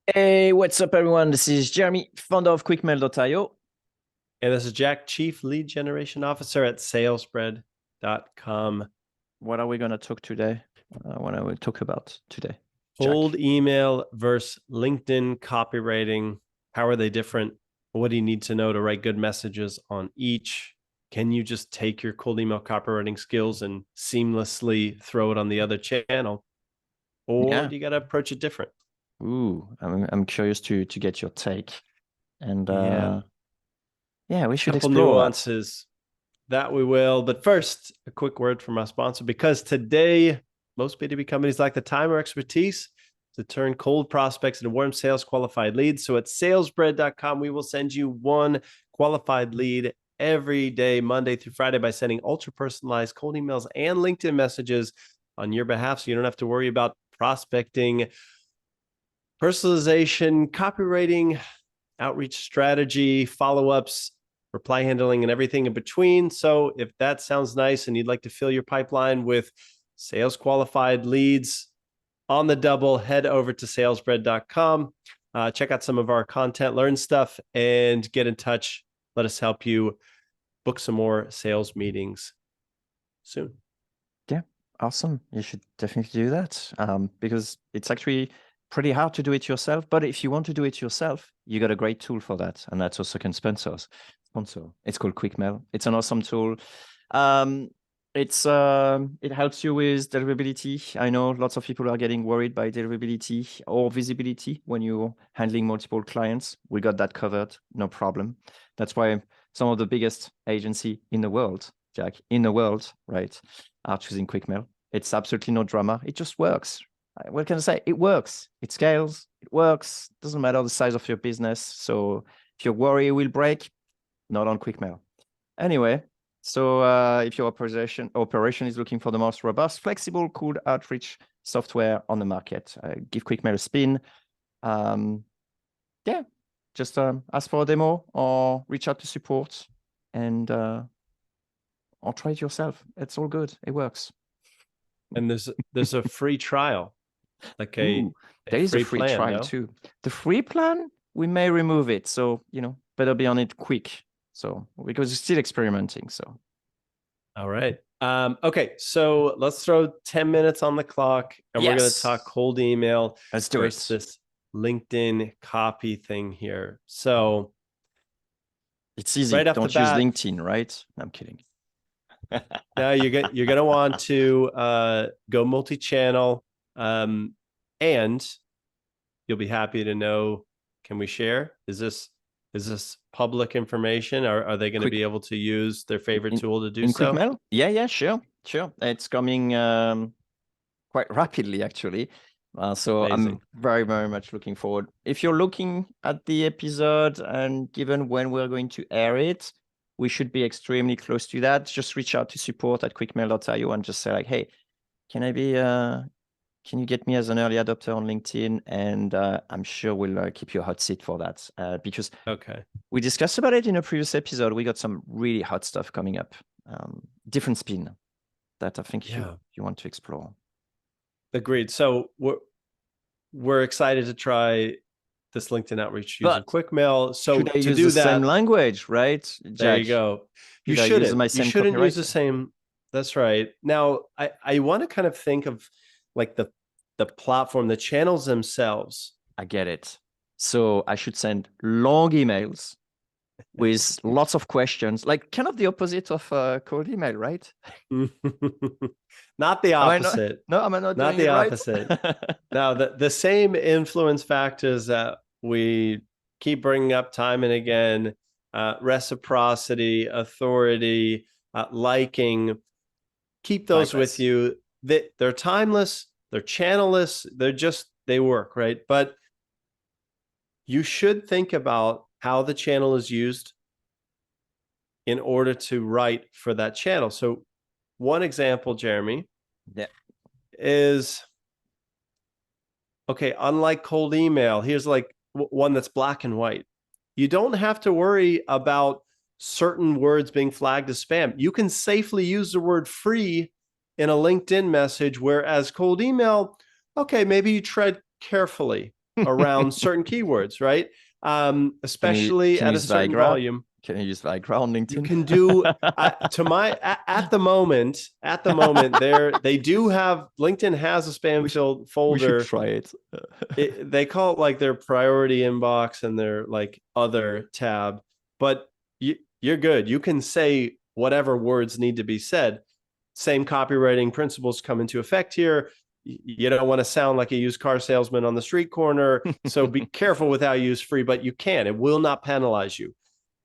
Hey, what's up, everyone? This is Jeremy, founder of quickmail.io. And this is Jack, Chief Lead Generation Officer at salesbread.com. What are we going to talk today? What are we talk about today? Cold email versus LinkedIn copywriting. How are they different? What do you need to know to write good messages on each? Can you just take your cold email copywriting skills and seamlessly throw it on the other channel? Or do you got to approach it different? Ooh, I'm curious to get your take. And we should Couple explore nuances that we will. But first, a quick word from our sponsor, because today most B2B companies lack the time or expertise to turn cold prospects into warm sales qualified leads. So at salesbread.com, we will send you one qualified lead every day, Monday through Friday, by sending ultra personalized cold emails and LinkedIn messages on your behalf. So you don't have to worry about prospecting, personalization, copywriting, outreach strategy, follow-ups, reply handling, and everything in between. So if that sounds nice and you'd like to fill your pipeline with sales qualified leads on the double, head over to salesbread.com. Check out some of our content, learn stuff, and get in touch. Let us help you book some more sales meetings soon. Yeah, awesome. You should definitely do that because it's actually pretty hard to do it yourself. But if you want to do it yourself, you got a great tool for that. And that's also sponsor. It's called QuickMail. It's an awesome tool. It helps you with deliverability. I know lots of people are getting worried by deliverability or visibility when you're handling multiple clients. We got that covered, no problem. That's why some of the biggest agency in the world, Jack, right, are choosing QuickMail. It's absolutely no drama. It just works. What can I say? It works. It scales. It works. Doesn't matter the size of your business. So if your worry it will break, not on QuickMail. Anyway, so if your operation is looking for the most robust, flexible, cool outreach software on the market, give QuickMail a spin. Just ask for a demo or reach out to support and or try it yourself. It's all good. It works. And there's a free trial, like there is a free plan, trial too. The free plan, we may remove it. So, better be on it quick. So, because it's still experimenting. So, all right. Okay, so let's throw 10 minutes on the clock and we're going to talk cold email. Let's do versus this LinkedIn copy thing here. So it's easy. Right off Don't the bat, use LinkedIn, right? I'm kidding. Now you're going to want to go multi-channel, and you'll be happy to know. Can we share? Is this public information? Are they going to be able to use their favorite tool to do so? QuickMail? Yeah, sure. It's coming quite rapidly, actually. So Amazing. I'm very, very much looking forward. If you're looking at the episode and given when we're going to air it, we should be extremely close to that. Just reach out to support@quickmail.io and just say like, hey, can you get me as an early adopter on LinkedIn? And I'm sure we'll keep you a hot seat for that because we discussed about it in a previous episode. We got some really hot stuff coming up, different spin that I think you want to explore. Agreed. So we're excited to try this LinkedIn outreach using QuickMail. So should I to use do the that, same language, right? Jack? There you go. You shouldn't use the same. That's right. Now, I want to kind of think of like the platform, the channels themselves. I get it. So I should send long emails with lots of questions, like kind of the opposite of cold email, right? Not the opposite. Am I not doing the opposite. Now, the same influence factors that we keep bringing up time and again, reciprocity, authority, liking, keep those with you. They're timeless, they're channelless, they work, right? But you should think about how the channel is used in order to write for that channel. So one example, Jeremy, is, okay, unlike cold email, here's like one that's black and white. You don't have to worry about certain words being flagged as spam. You can safely use the word free in a LinkedIn message, whereas cold email, okay, maybe you tread carefully. around certain keywords, right? Especially Can you at a use certain Viagra? volume. Can you use Viagra on You LinkedIn? can do at the moment they do have, LinkedIn has a spam We should folder. try it. They call it like their priority inbox and their like other tab, but you're good. You can say whatever words need to be said. Same copywriting principles come into effect here. You don't want to sound like a used car salesman on the street corner, so be careful with how you use free, but you can. It will not penalize you.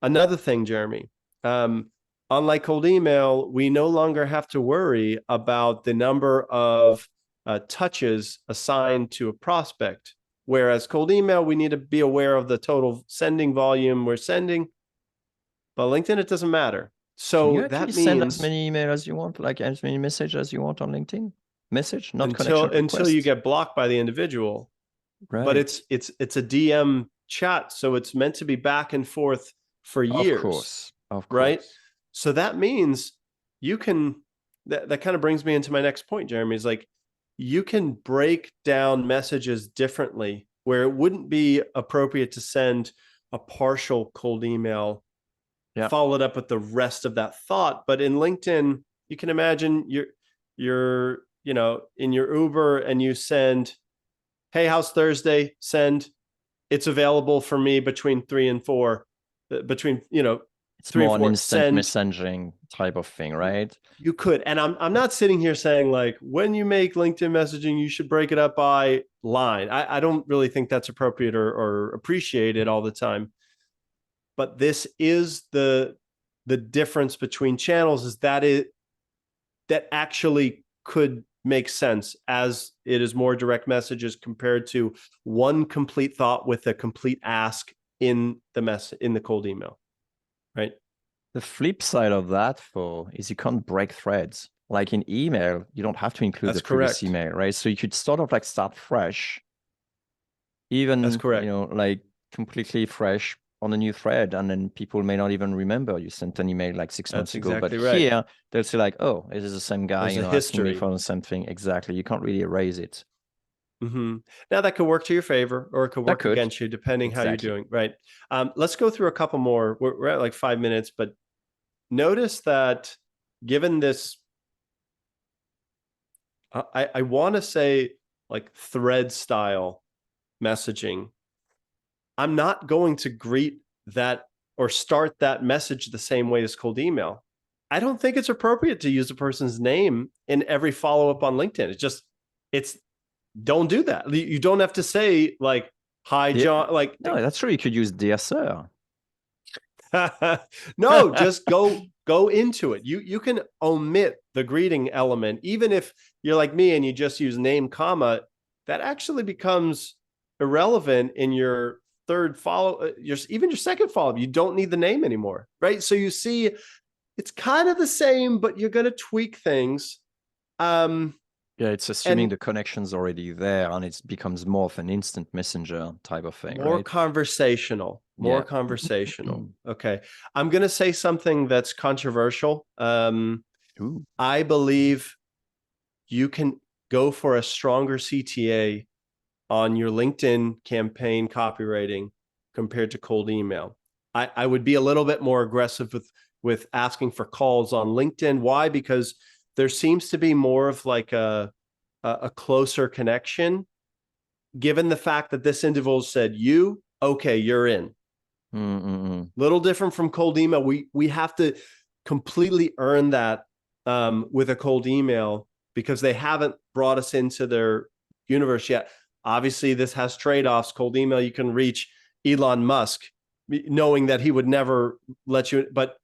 Another thing, Jeremy, unlike cold email, we no longer have to worry about the number of touches assigned to a prospect. Whereas cold email, we need to be aware of the total sending volume we're sending. But LinkedIn, it doesn't matter. Can you So actually that send as means many emails as you want, like as many messages as you want on LinkedIn? Message, not connection until you request. get blocked by the individual. But Right. it's a DM chat, so it's meant to be back and forth for Of years, course. Of right? course. So that means you can, that kind of brings me into my next point, Jeremy, is like you can break down messages differently where it wouldn't be appropriate to send a partial cold email Yeah. followed up with the rest of that thought. But in LinkedIn, you can imagine you're in your Uber and you send, hey, how's Thursday? Send, it's available for me between 3 and 4, between It's 3 and more an 4. instant Send. messaging type of thing, right? You could, and I'm not sitting here saying like when you make LinkedIn messaging, you should break it up by line. I don't really think that's appropriate or appreciated all the time. But this is the difference between channels, is that actually could make sense as it is more direct messages compared to one complete thought with a complete ask in the cold email, right? The flip side of that is you can't break threads. Like in email, you don't have to include That's the previous correct. email, right? So you could sort of like start fresh, That's even, correct. like completely fresh on a new thread. And then people may not even remember you sent an email like 6 months That's ago. But exactly right. here they'll say like, oh, this is the same guy, There's a asking me history. for the same thing. Exactly. You can't really erase it. Mm-hmm. Now that could work to your favor or it could That work could. against you, depending how you're Exactly. doing. Right. Let's go through a couple more. We're at like 5 minutes, but notice that given this, I want to say like thread style messaging, I'm not going to greet that or start that message the same way as cold email. I don't think it's appropriate to use a person's name in every follow up on LinkedIn. It's don't do that. You don't have to say like, hi, John. Like, no, that's true. You could use dear sir. no, just go into it. You can omit the greeting element, even if you're like me and you just use name, comma. That actually becomes irrelevant in your third follow, even your second follow up. You don't need the name anymore, right? So you see, it's kind of the same, but you're going to tweak things. Yeah, it's assuming And the connection's already there and it becomes more of an instant messenger type of thing, more right? conversational, more Yeah. conversational. Okay. I'm going to say something that's controversial. Ooh. I believe you can go for a stronger CTA on your LinkedIn campaign copywriting compared to cold email. I would be a little bit more aggressive with asking for calls on LinkedIn. Why? Because there seems to be more of like a closer connection, given the fact that this individual said you, okay, you're in. Little different from cold email. We have to completely earn that with a cold email because they haven't brought us into their universe yet. Obviously, this has trade-offs. Cold email, you can reach Elon Musk, knowing that he would never let you, but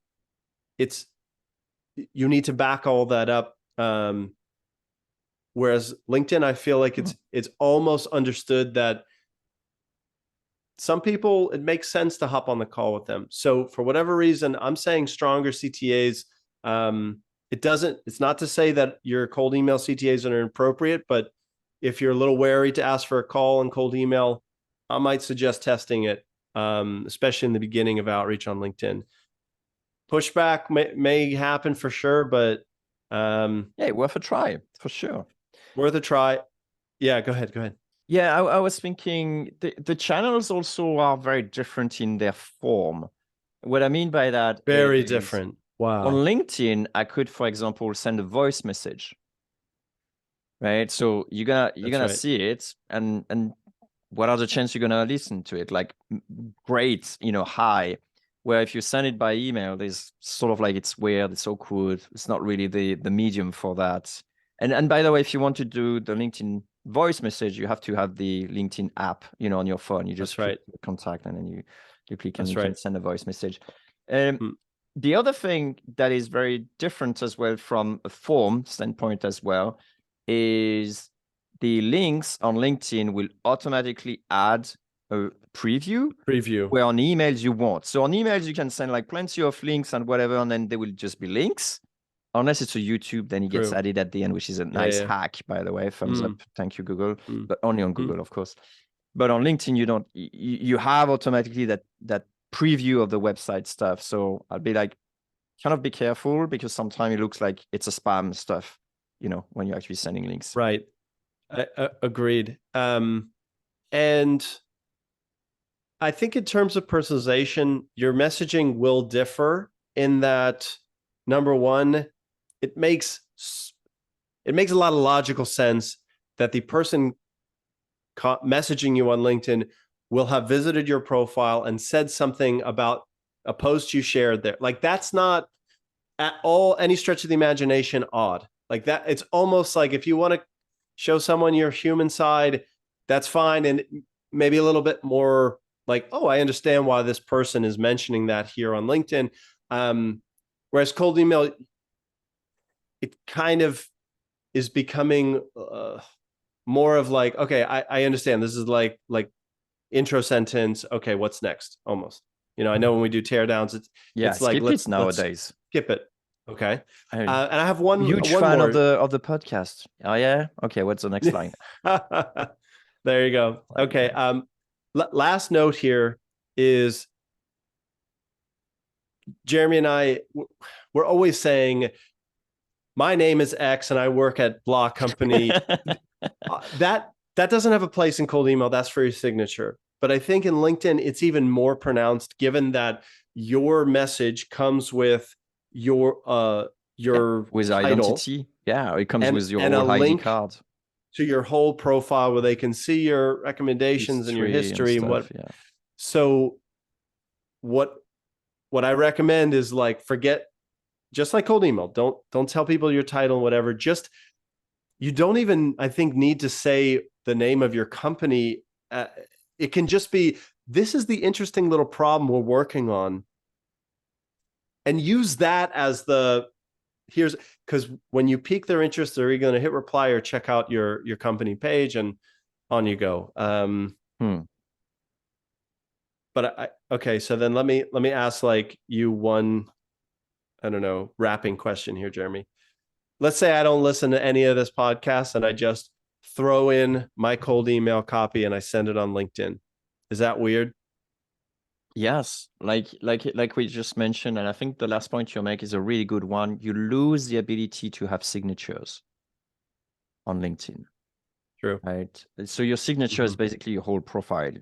you need to back all that up. Whereas LinkedIn, I feel like it's almost understood that some people, it makes sense to hop on the call with them. So for whatever reason, I'm saying stronger CTAs. It's not to say that your cold email CTAs are inappropriate, but if you're a little wary to ask for a call and cold email, I might suggest testing it, especially in the beginning of outreach on LinkedIn. Pushback may happen for sure, but yeah, worth a try for sure. worth a try. Yeah, go ahead. Yeah, I was thinking the channels also are very different in their form. What I mean by that Very is different. on Wow. LinkedIn, I could, for example, send a voice message, right? So you're That's gonna right. see it, and what are the chances you're gonna listen to it? Like great, high. Where if you send it by email, there's sort of like it's weird, it's awkward. It's not really the medium for that. And by the way, if you want to do the LinkedIn voice message, you have to have the LinkedIn app, on your phone. You just That's click right. the contact and then you click and That's you can right. send a voice message. Um, Mm. the other thing that is very different as well from a form standpoint as well is the links on LinkedIn will automatically add a preview Preview. where on emails you won't. So on emails, you can send like plenty of links and whatever, and then they will just be links. Unless it's a YouTube, then it gets True. added at the end, which is a Yeah. nice Yeah. hack, by the way. Thumbs up. Mm. Thank you, Google. Mm. But only on Mm. Google, of course. But on LinkedIn, you don't, you have automatically that preview of the website stuff. So I'll be like, kind of be careful because sometimes it looks like it's a spam stuff, when you're actually sending links. Right. Agreed. And I think in terms of personalization, your messaging will differ in that, number one, it makes a lot of logical sense that the person messaging you on LinkedIn will have visited your profile and said something about a post you shared there. Like that's not at all any stretch of the imagination odd. Like that, it's almost like if you want to show someone your human side, that's fine. And maybe a little bit more like, oh, I understand why this person is mentioning that here on LinkedIn. Whereas cold email, it kind of is becoming more of like, okay, I understand. This is like intro sentence. Okay, what's next? Almost. I know when we do teardowns, Yeah, it's like skip it let's nowadays. skip it. Okay, I'm and I have huge one fan of more. the podcast. Oh yeah. Okay. What's the next line? There you go. Okay. Okay. Last note here is Jeremy and I. We're always saying, "My name is X, and I work at blah company." That doesn't have a place in cold email. That's for your signature. But I think in LinkedIn, it's even more pronounced, given that your message comes with your Yeah, with title identity. Yeah, it comes with your and a whole ID link card, to your whole profile where they can see your recommendations and your history and history and stuff. what. Yeah. So what I recommend is like forget, just like cold email. Don't tell people your title and whatever. Just you don't even, I think, need to say the name of your company. It can just be, this is the interesting little problem we're working on, and use that as the here's, because when you pique their interest, they're going to hit reply or check out your company page, and on you go. But okay, so then let me ask like you one, I don't know, wrapping question here, Jeremy. Let's say I don't listen to any of this podcast and I just throw in my cold email copy and I send it on LinkedIn. Is that weird? Yes, like we just mentioned, and I think the last point you make is a really good one. You lose the ability to have signatures on LinkedIn, True. right? So your signature Mm-hmm. is basically your whole profile.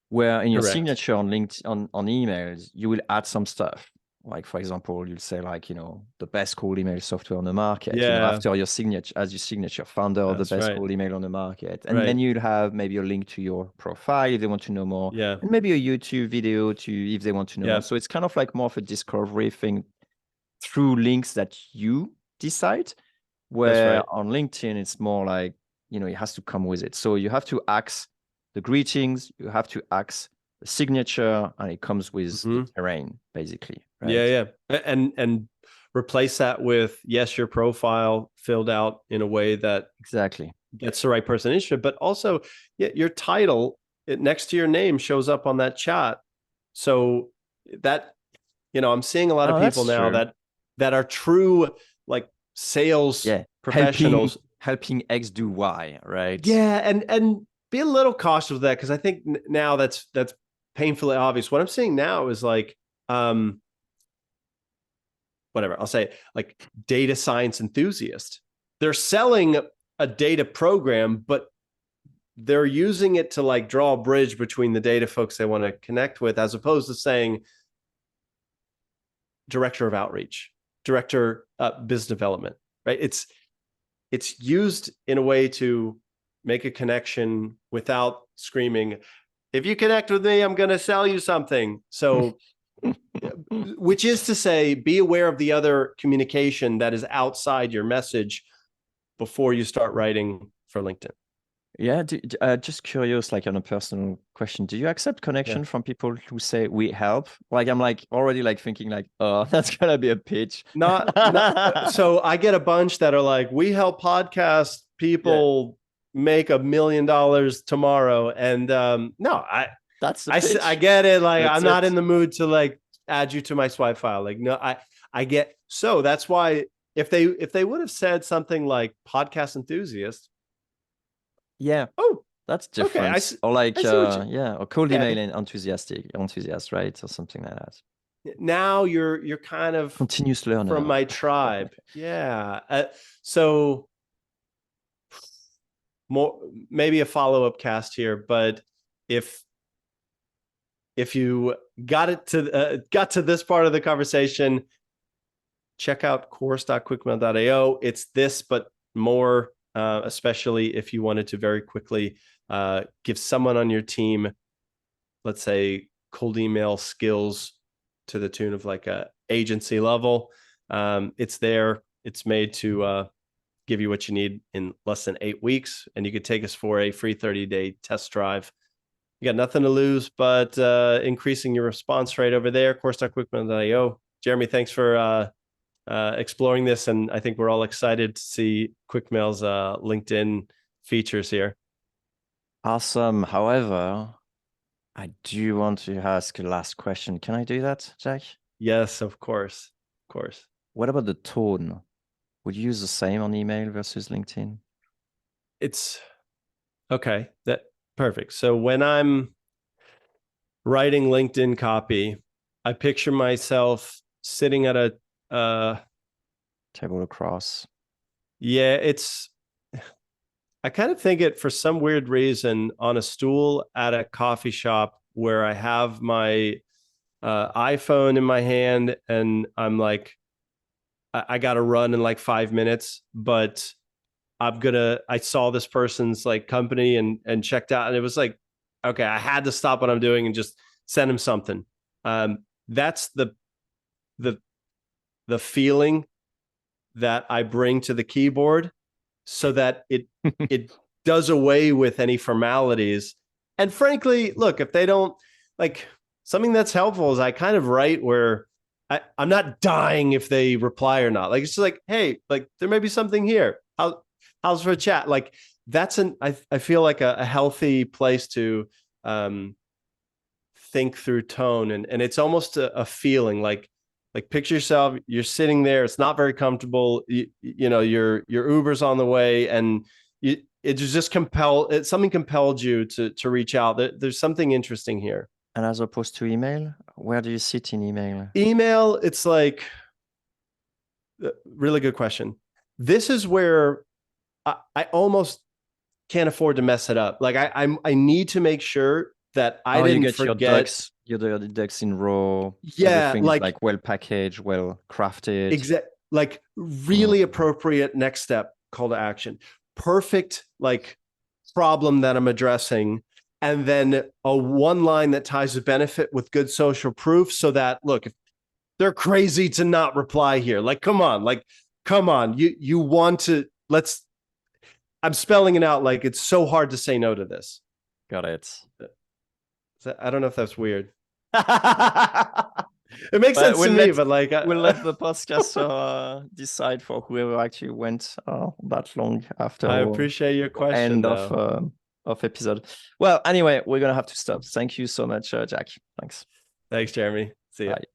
Where in your Correct. signature on LinkedIn on emails, you will add some stuff. Like for example, you'll say like, the best cold email software on the market, Yeah, after your signature, as your signature, founder of the that's best right. cold email on the market. And then Right. you'll have maybe a link to your profile if they want to know more, Yeah. and maybe a YouTube video if they want to know more. Yeah. So it's kind of like more of a discovery thing through links that you decide, That's where right. on LinkedIn, it's more like, it has to come with it. So you have to axe the greetings, you have to axe the signature, and it comes with the Mm-hmm. terrain, basically, Yeah. right? Yeah. And replace that with, yes, your profile filled out in a way that Exactly. gets the right person interested, but also, yeah, your title next to your name shows up on that chat. So that, I'm seeing a lot of Oh, people that's now true. that are true like sales Yeah. professionals. Helping X do Y, right? Yeah, and be a little cautious with that, because I think now that's painfully obvious. What I'm seeing now is like whatever, I'll say like data science enthusiast. They're selling a data program, but they're using it to like draw a bridge between the data folks they want to connect with, as opposed to saying director of outreach, director business development, right? It's used in a way to make a connection without screaming, if you connect with me, I'm going to sell you something. So, which is to say, be aware of the other communication that is outside your message before you start writing for LinkedIn. Yeah, just curious, like on a personal question, do you accept connection from people who say we help? Like I'm like already like thinking like, oh, that's gonna be a pitch. Not so I get a bunch that are like, we help podcast people make $1 million tomorrow. And no, that's the pitch. I get it. Like That's I'm not it. in the mood to like add you to my swipe file. Like, no, I get, so that's why if they would have said something like podcast enthusiast, Yeah. oh, That's okay, different. Or like, I see what you, yeah, or cold yeah. email and enthusiast, right? Or something like that. Now you're kind of Continuous learner. from my tribe. Yeah. So more, maybe a follow-up cast here, but if you got to this part of the conversation, check out course.quickmail.io. It's this, but more, especially if you wanted to very quickly give someone on your team, let's say, cold email skills to the tune of like a agency level. It's there. It's made to give you what you need in less than 8 weeks. And you could take us for a free 30-day test drive. You got nothing to lose, but increasing your response rate over there, course.quickmail.io. Jeremy, thanks for exploring this. And I think we're all excited to see QuickMail's LinkedIn features here. Awesome. However, I do want to ask a last question. Can I do that, Jack? Yes, of course. Of course. What about the tone? Would you use the same on email versus LinkedIn? It's okay. That perfect. So when I'm writing LinkedIn copy, I picture myself sitting at a table across. Yeah, I kind of think it for some weird reason on a stool at a coffee shop where I have my iPhone in my hand and I'm like, I got to run in like 5 minutes, but I saw this person's like company and checked out, and it was like, okay, I had to stop what I'm doing and just send him something. That's the feeling that I bring to the keyboard, so that it does away with any formalities. And frankly, look, if they don't like, something that's helpful is I kind of write where I'm not dying if they reply or not. Like, it's just like, hey, like there may be something here. How's for a chat? Like that's I feel like a healthy place to think through tone. And it's almost a feeling like picture yourself, you're sitting there, it's not very comfortable. You know, your Uber's on the way, and it's just something compelled you to reach out. There's something interesting here. And as opposed to email, where do you sit in email? Email, it's like, really good question. This is where I almost can't afford to mess it up. Like I need to make sure that I didn't forget. Your ducks in row. Yeah, everything is like well packaged, well crafted. Like really appropriate next step call to action. Perfect like problem that I'm addressing, and then a one line that ties the benefit with good social proof, so that look, if they're crazy to not reply here, like come on, you want to, I'm spelling it out, like it's so hard to say no to this. Got it. I don't know if that's weird. It makes sense to me, but like we'll let the podcast decide for whoever actually went that long after. I appreciate your question. End of episode. Well, anyway, we're gonna have to stop. Thank you so much, Jack. Thanks. Thanks, Jeremy. See ya. Bye.